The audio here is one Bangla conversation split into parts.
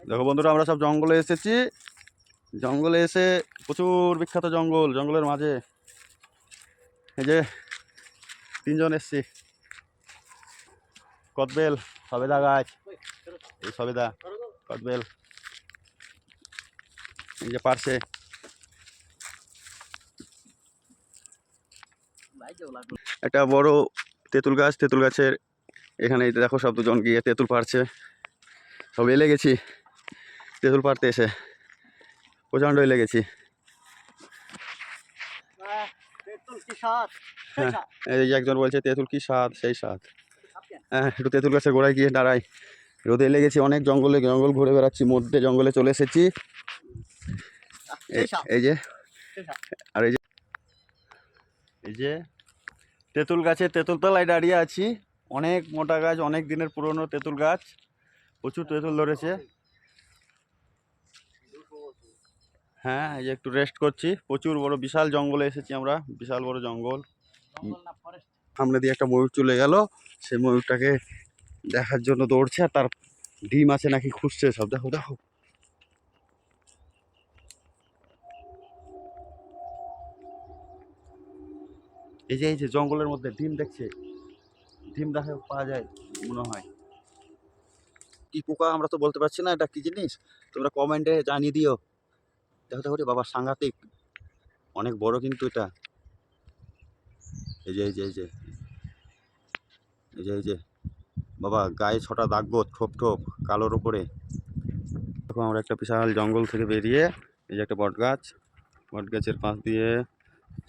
দেখো বন্ধুরা, আমরা সব জঙ্গলে এসেছি। জঙ্গলে এসে প্রচুর বিখ্যাত জঙ্গল, জঙ্গলের মাঝে এই যে তিনজন এসছি। কদবেল, সবেদা গাছ, এই সবেদা কদবেল, এই যে পার্শে। একটা বড় তেঁতুল গাছ, তেঁতুল গাছের এখানে দেখো সব দুজন গিয়ে তেঁতুল পাড়ছে। সব এলে গেছি তেঁতুল পাড়তে এসে, প্রচণ্ড এলে গেছি। হ্যাঁ, এই যে একজন বলছে তেঁতুল কি স্বাদ, সেই স্বাদ। হ্যাঁ, একটু তেঁতুল গাছের গোড়ায় গিয়ে দাঁড়াই, রোদে লেগেছি অনেক। জঙ্গল ঘুরে বেড়াচ্ছি, মধ্যে জঙ্গলে চলে এসেছি। এই যে আর এই যে তেঁতুল গাছে তেঁতুল তলায় দাঁড়িয়ে আছি। অনেক মোটা গাছ, অনেক দিনের পুরনো তেঁতুল গাছ, প্রচুর তেঁতুল ধরেছে। হ্যাঁ, এই যে একটু রেস্ট করছি। প্রচুর বড় বিশাল জঙ্গলে এসেছি আমরা, বিশাল বড় জঙ্গল। সামনে দিয়ে একটা ময়ূর চলে গেল, সেই ময়ূরটাকে দেখার জন্য দৌড়ছে, আর তার ডিম আছে নাকি খুঁজছে সব। দেখো দেখো, এই যে জঙ্গলের মধ্যে ডিম দেখছে, ডিম দেখা পাওয়া যায় মনে হয়। কি পোকা আমরা তো বলতে পারছি না, এটা কি জিনিস তোমরা কমেন্টে জানিয়ে দিও। দেখো দেখো রে বাবা, সাংঘাতিক, অনেক বড় কিন্তু এটা। এই যে এই যে এই যে এই যে এই যে বাবা, গায়ে 6টা দাগ গো, ঠোপ ঠোপ কালোর উপরে। দেখো আমরা একটা বিশাল জঙ্গল থেকে বেরিয়ে এই যে একটা বট গাছ, বট গাছের পাশ দিয়ে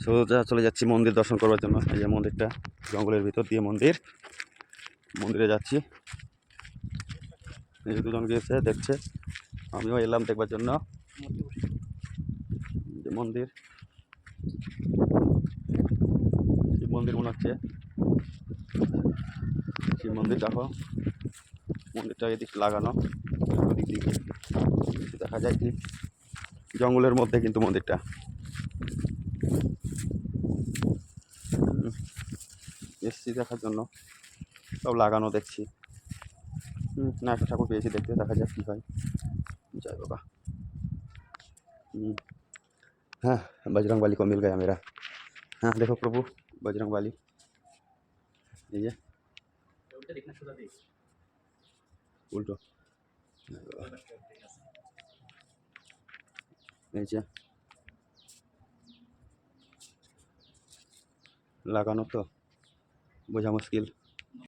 সোজা চলে যাচ্ছি মন্দির দর্শন করার জন্য। এই যে মন্দিরটা, জঙ্গলের ভিতর দিয়ে মন্দিরে যাচ্ছি। এই যে দুজন গিয়েছে দেখছে, আমিও এলাম দেখবার জন্য। যে মন্দির, শিব মন্দির মনে হচ্ছে, শিব মন্দির। দেখো মন্দিরটা এদিক লাগানো, ওদিক দিকে দেখা যায় কি জঙ্গলের মধ্যে কিন্তু মন্দিরটা। এসছি দেখার জন্য, সব লাগানো দেখছি। না, একটা ঠাকুর পেয়েছি দেখতে, দেখা যাক কী হয়। জয় বাবা। हाँ, बजरंग बली को मिल गया मेरा। हाँ देखो प्रभु, बजरंग बली। ये उल्टो এই যে লাগানো তো বোঝা মুশকিল।